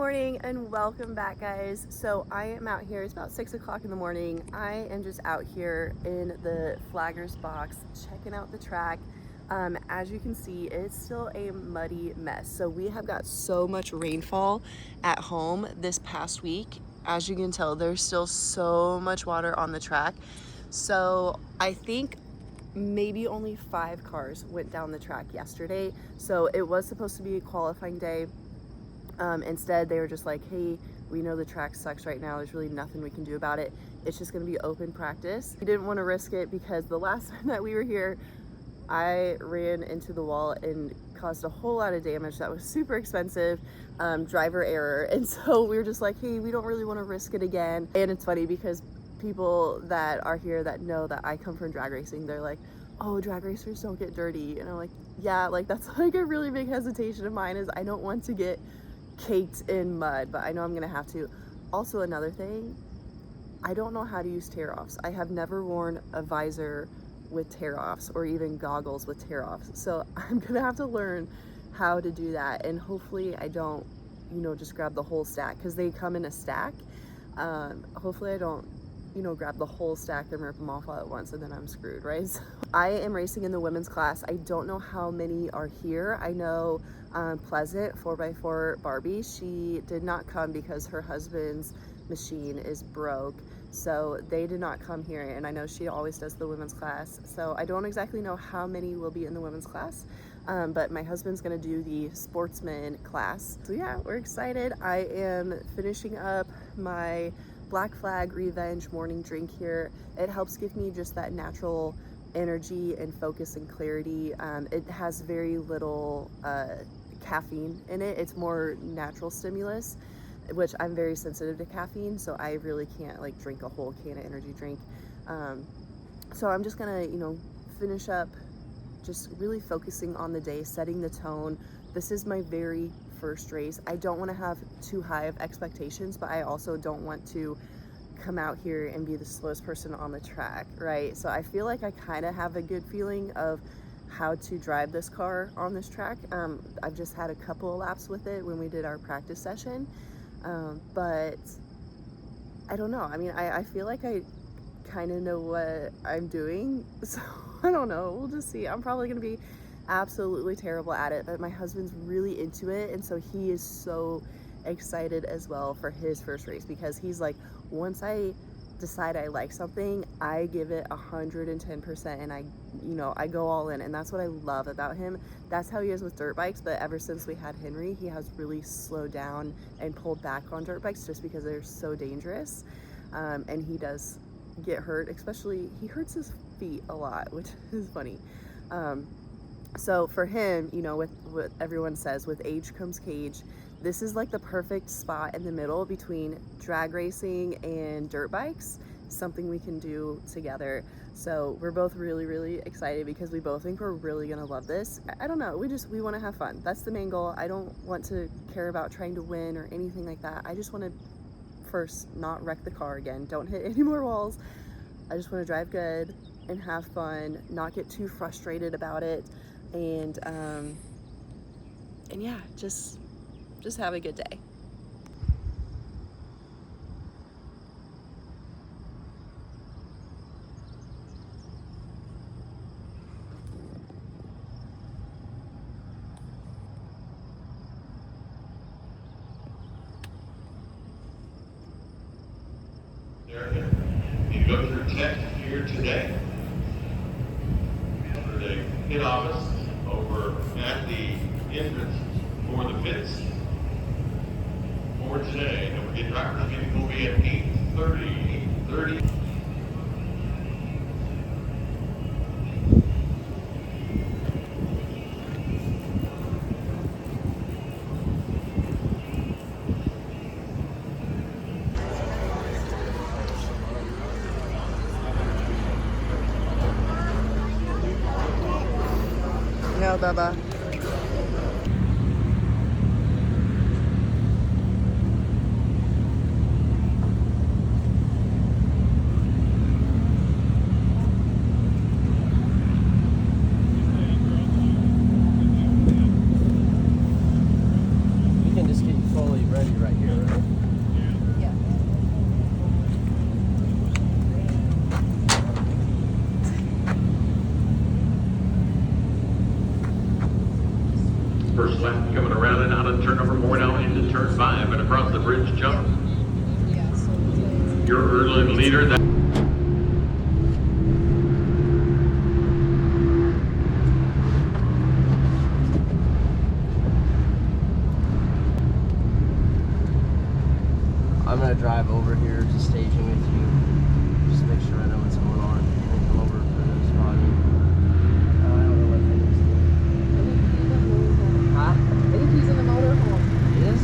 morning and welcome back, guys. So I am out here, it's about 6 o'clock in the morning. I am just out here in the Flaggers box checking out the track. As you can see, it's still a muddy mess. So we have got so much rainfall at home this past week. As you can tell, there's still so much water on the track. So I think maybe only 5 cars went down the track yesterday. So it was supposed to be a qualifying day. Instead, they were just like, hey, we know the track sucks right now. There's really nothing we can do about it. It's just going to be open practice. We didn't want to risk it because the last time that we were here, I ran into the wall and caused a whole lot of damage that was super expensive, driver error. And so we were just like, hey, we don't really want to risk it again. And it's funny because people that are here that know that I come from drag racing, they're like, oh, drag racers don't get dirty. And I'm like, yeah, like that's like a really big hesitation of mine, is I don't want to get caked in mud, but I know I'm gonna have to. Also, another thing, I don't know how to use tear-offs. I have never worn a visor with tear-offs or even goggles with tear-offs, so I'm gonna have to learn how to do that, and hopefully I don't, just grab the whole stack, because they come in a stack. Hopefully I don't grab the whole stack and rip them off all at once, and then I'm screwed, right? So I am racing in the women's class. I don't know how many are here. I know Pleasant 4x4 Barbie, she did not come because her husband's machine is broke, so they did not come here, and I know she always does the women's class, so I don't exactly know how many will be in the women's class, but my husband's gonna do the sportsman class. So yeah, we're excited. I am finishing up my Black Flag Revenge morning drink here. It helps give me just that natural energy and focus and clarity. It has very little caffeine in it. It's more natural stimulus, which I'm very sensitive to caffeine, so I really can't like drink a whole can of energy drink. So I'm just gonna, finish up just really focusing on the day, setting the tone. This is my very first race. I don't want to have too high of expectations, but I also don't want to come out here and be the slowest person on the track, right? So I feel like I kind of have a good feeling of how to drive this car on this track. I've just had a couple of laps with it when we did our practice session, but I don't know. I mean, I feel like I kind of know what I'm doing, so I don't know. We'll just see. I'm probably gonna be absolutely terrible at it, but my husband's really into it, and so he is so excited as well for his first race, because he's like, once I decide I like something, I give it 110%, and I go all in, and that's what I love about him. That's how he is with dirt bikes, but ever since we had Henry, he has really slowed down and pulled back on dirt bikes just because they're so dangerous, and he does get hurt, especially he hurts his feet a lot, which is funny. So for him, with what everyone says, with age comes cage, this is like the perfect spot in the middle between drag racing and dirt bikes, something we can do together. So we're both really, really excited because we both think we're really gonna love this. I don't know, we wanna have fun. That's the main goal. I don't want to care about trying to win or anything like that. I just wanna first not wreck the car again, don't hit any more walls. I just wanna drive good and have fun, not get too frustrated about it. And yeah, just have a good day. You go through tech here today. They hit office over at the entrance for the pits for today. And we're getting drivers meeting will be at 8:30. No, Bubba. We can just get you fully ready right here. turn 5 and across the bridge jump. Your early leader. I'm gonna drive over here to staging with you. Just make sure I know what's going on. And then come over for the spotting. I don't know what Henry's doing. Huh? I think he's in the motorhome. He is?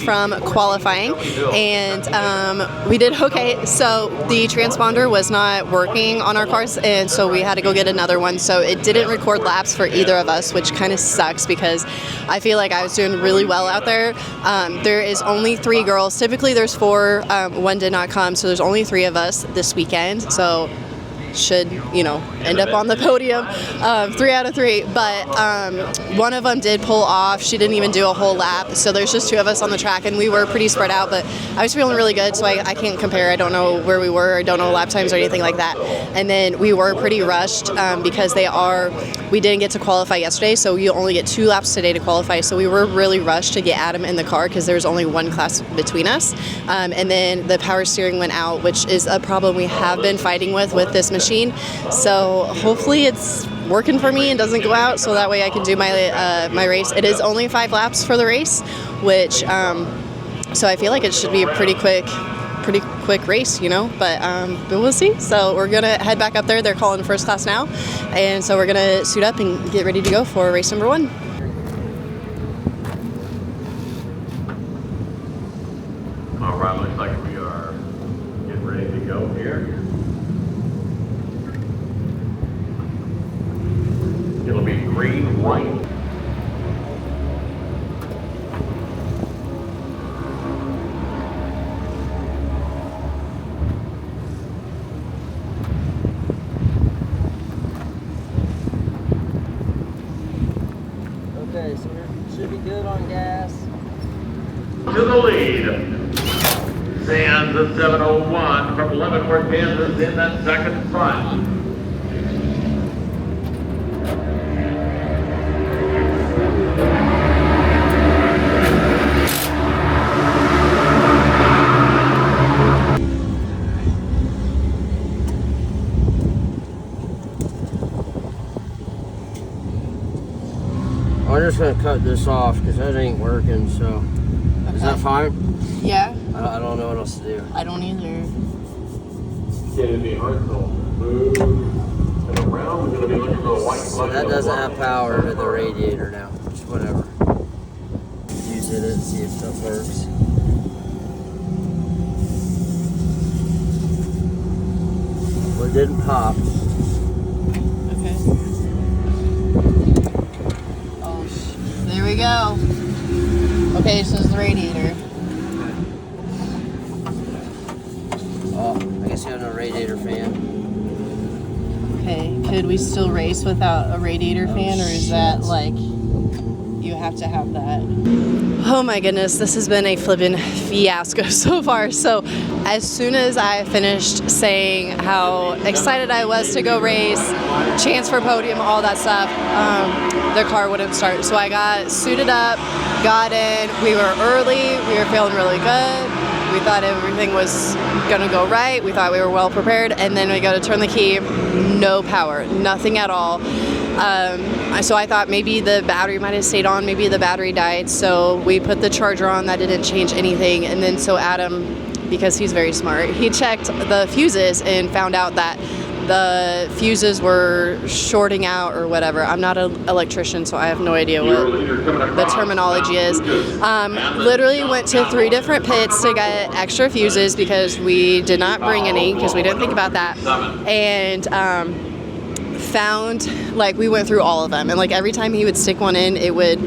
from qualifying, and we did okay. So the transponder was not working on our cars, and so we had to go get another one. So it didn't record laps for either of us, which kind of sucks because I feel like I was doing really well out there. There is only 3 girls. Typically there's 4. One did not come, so there's only 3 of us this weekend. So should, you know, end up on the podium, 3 out of 3. But one of them did pull off. She didn't even do a whole lap. So there's just 2 of us on the track, and we were pretty spread out. But I was feeling really good, so I can't compare. I don't know where we were. I don't know lap times or anything like that. And then we were pretty rushed because we didn't get to qualify yesterday, so you only get 2 laps today to qualify. So we were really rushed to get Adam in the car because there's only 1 class between us. And then the power steering went out, which is a problem we have been fighting with this machine. So hopefully it's working for me and doesn't go out, so that way I can do my race. It is only 5 laps for the race, which so I feel like it should be a pretty quick race, you know, but we'll see. So we're gonna head back up there. They're calling first class now, and so we're gonna suit up and get ready to go for race number 1. All right, looks like we are getting ready to go here. It'll be green, white. Okay, so we should be good on gas. To the lead. Sands at 7:01 from Leavenworth, Kansas in that second spot. I'm just gonna cut this off because that ain't working, so. Is that fine? Yeah, I don't know what else to do. I don't either. Getting the Arsenal move and around. We're going to be looking for the white flag. That doesn't have power to the radiator now, which whatever. Use it and see if stuff works. Well, it didn't pop. Okay. Oh, there we go. Okay, so this is the radiator. Oh, I guess you have no radiator fan. Okay, could we still race without a radiator fan, or is that like you have to have that? Oh my goodness, this has been a flippin' fiasco so far. So as soon as I finished saying how excited I was to go race, chance for podium, all that stuff, the car wouldn't start. So I got suited up, got in, we were early, we were feeling really good. We thought everything was gonna go right. We thought we were well prepared, and then we go to turn the key, no power, nothing at all. So I thought maybe the battery might have stayed on, maybe the battery died. So we put the charger on, that didn't change anything. And then so Adam, because he's very smart, he checked the fuses and found out that the fuses were shorting out or whatever. I'm not an electrician, so I have no idea what the terminology is. Literally went to 3 different pits to get extra fuses because we did not bring any because we didn't think about that. And found, like, we went through all of them, and like every time he would stick one in, it would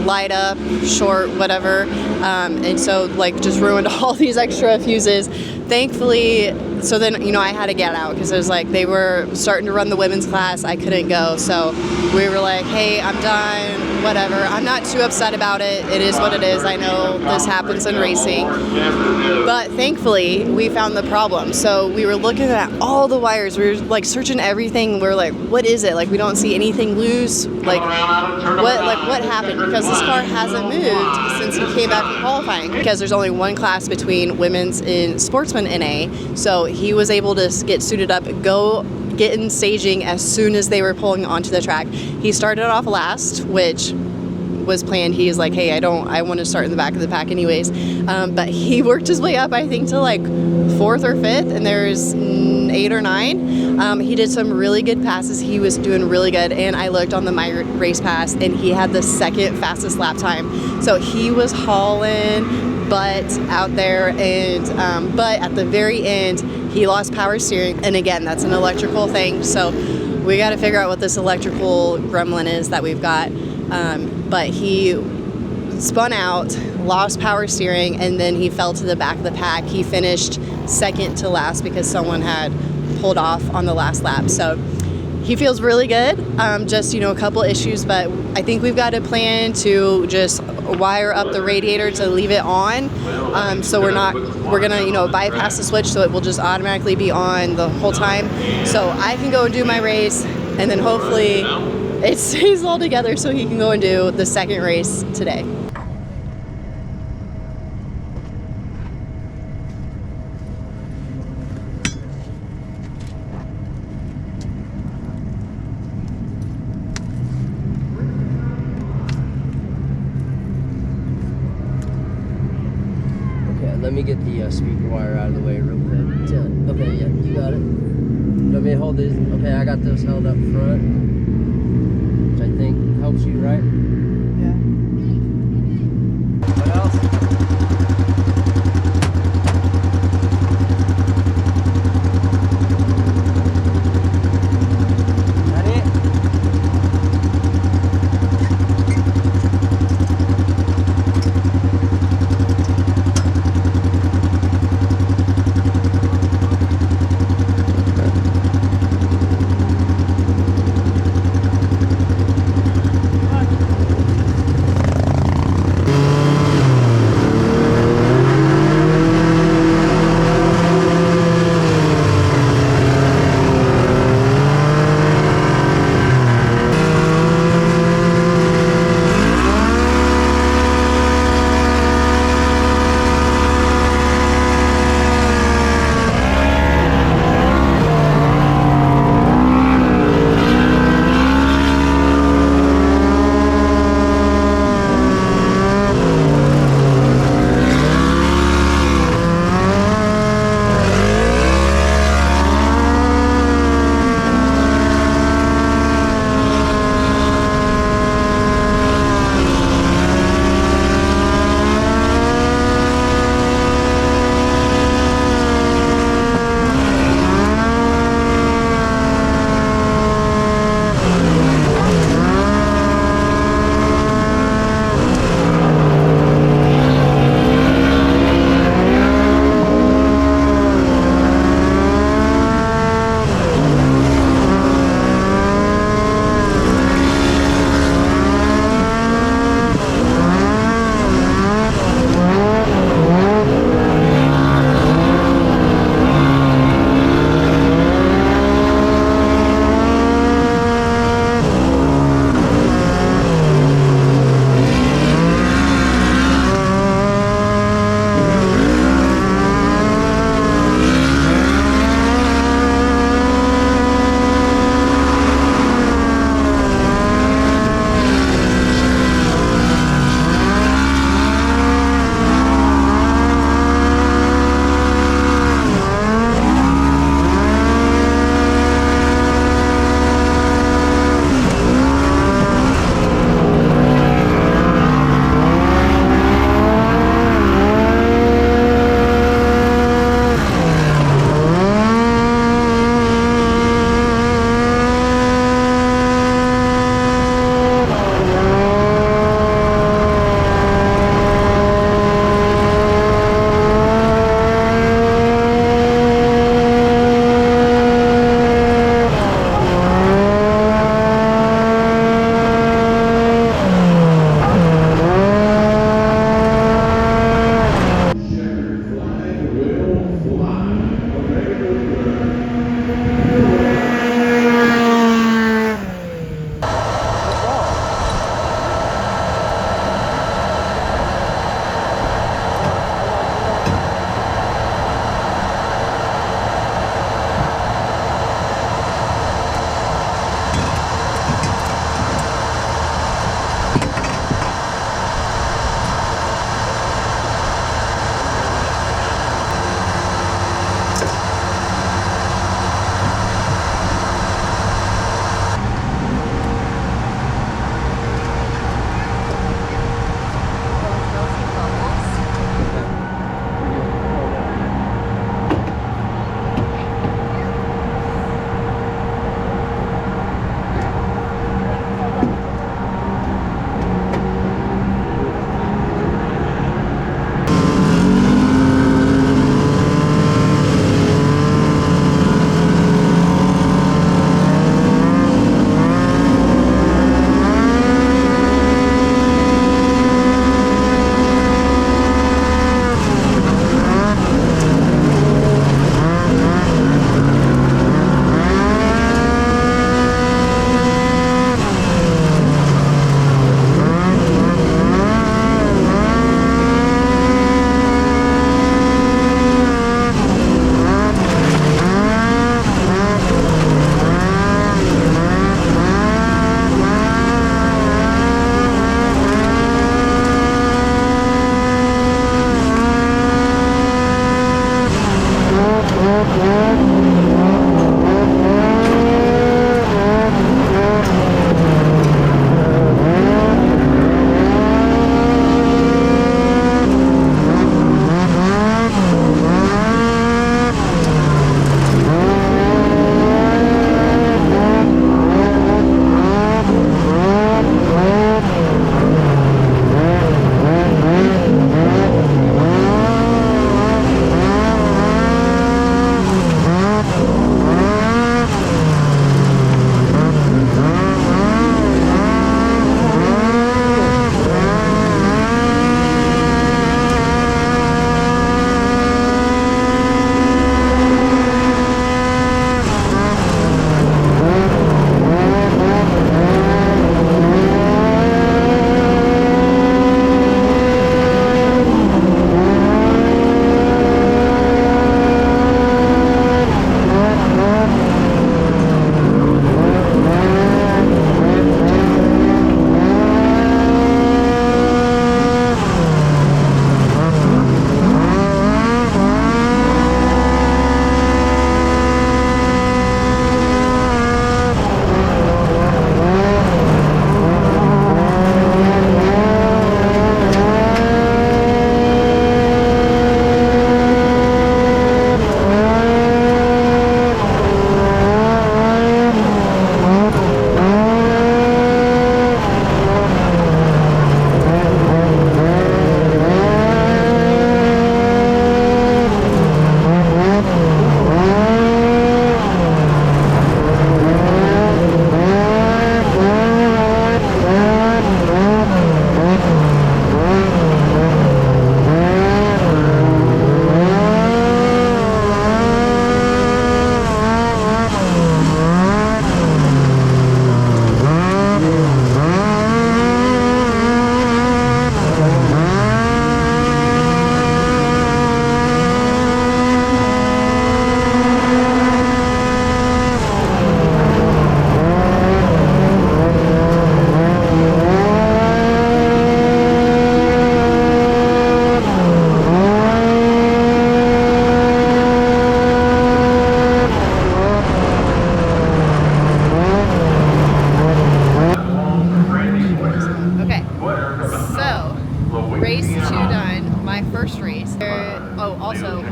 light up, short, whatever. And so like just ruined all these extra fuses. Thankfully, so then, you know, I had to get out because it was like they were starting to run the women's class. I couldn't go. So we were like, hey, I'm done, whatever. I'm not too upset about it. It is what it is. I know this happens in racing. But thankfully, we found the problem. So we were looking at all the wires. We were like searching everything. We were like, what is it? Like, we don't see anything loose. Like what happened? Because this car hasn't moved since he came back from qualifying. Because there's only 1 class between women's and sportsman NA. So he was able to get suited up, go get in staging as soon as they were pulling onto the track. He started off last, which was planned. He's like, hey, I want to start in the back of the pack anyways. But he worked his way up, I think, to like 4th or 5th, and there's 8 or 9. He did some really good passes. He was doing really good, and I looked on the My Race Pass, and he had the 2nd fastest lap time. So he was hauling butt out there, and but at the very end, he lost power steering, and again, that's an electrical thing. So we got to figure out what this electrical gremlin is that we've got. But he spun out, lost power steering, and then he fell to the back of the pack. He finished 2nd to last because someone had pulled off on the last lap. So he feels really good. Just, you know, a couple issues, but I think we've got a plan to just wire up the radiator to leave it on. So we're gonna, you know, bypass the switch, so it will just automatically be on the whole time. So I can go and do my race, and then hopefully it stays all together so he can go and do the second race today. Let me get the speaker wire out of the way real quick. Okay, yeah, you got it. Let me hold these. Okay, I got those held up front, which I think helps you, right? Yeah. What else? That it? also,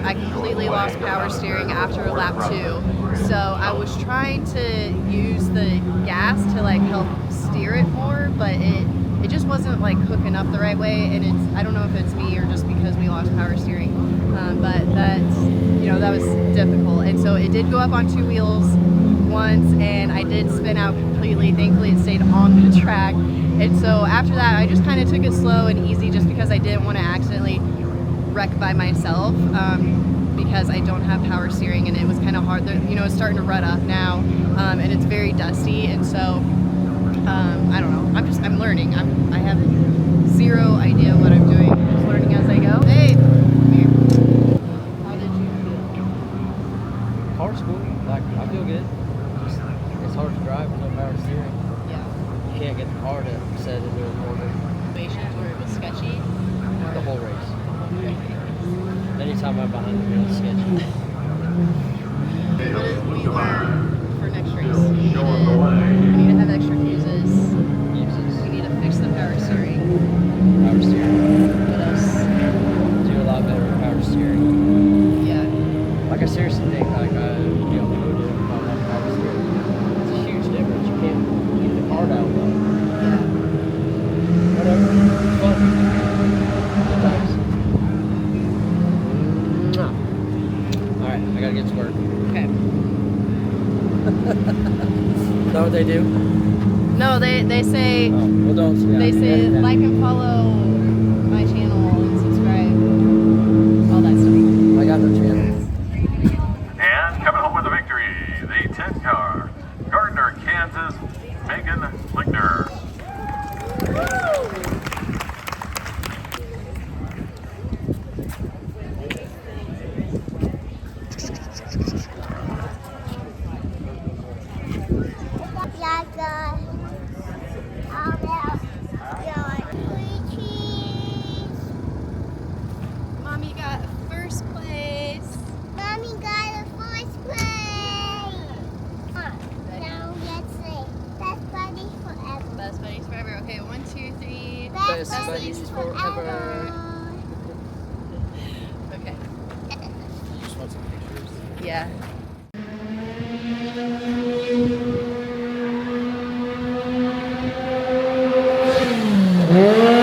I completely lost power steering after lap 2. So I was trying to use the gas to like help steer it more, but it just wasn't like hooking up the right way. And I don't know if it's me or just because we lost power steering, but that was difficult. And so it did go up on 2 wheels once, and I did spin out completely. Thankfully it stayed on the track. And so after that, I just kind of took it slow and easy just because I didn't want to accidentally wreck by myself, because I don't have power steering, and it was kind of hard. It's starting to rut up now, and it's very dusty, and so I don't know. I'm learning. I have zero idea what I'm doing. I'm just learning as I go. Hey, come here. How did you feel? Car's cool. Like, I feel good. It's hard to drive with no power steering. Yeah. You can't get the car to set into a corner. Situations where it was sketchy. The whole race. Anytime I'm behind the wheel, it's sketchy. What did we learn for next race? We need to have extra fuses. We need to fix the power steering. Power steering. What else? Do a lot better with power steering. Yeah. Like, I seriously think like I'd be able to go do it if I had power steering. It's a huge difference. You can't keep the car down low. Yeah. Whatever. It's fun. Good times. Alright, I gotta get to work. Okay. Is that what they do? No, they say Oh, well, don't. Yeah, they say yeah. like and follow my channel and subscribe. All that stuff. I got no channel. And coming home with a victory, the 10 car, Gardner, Kansas, Megan Ligner. Mommy got first place. Mommy got a first place. Now let's say best buddies forever. Best buddies forever. Okay, 1, 2, 3. Best buddies forever. Okay. Just want some pictures. Yeah. Yeah.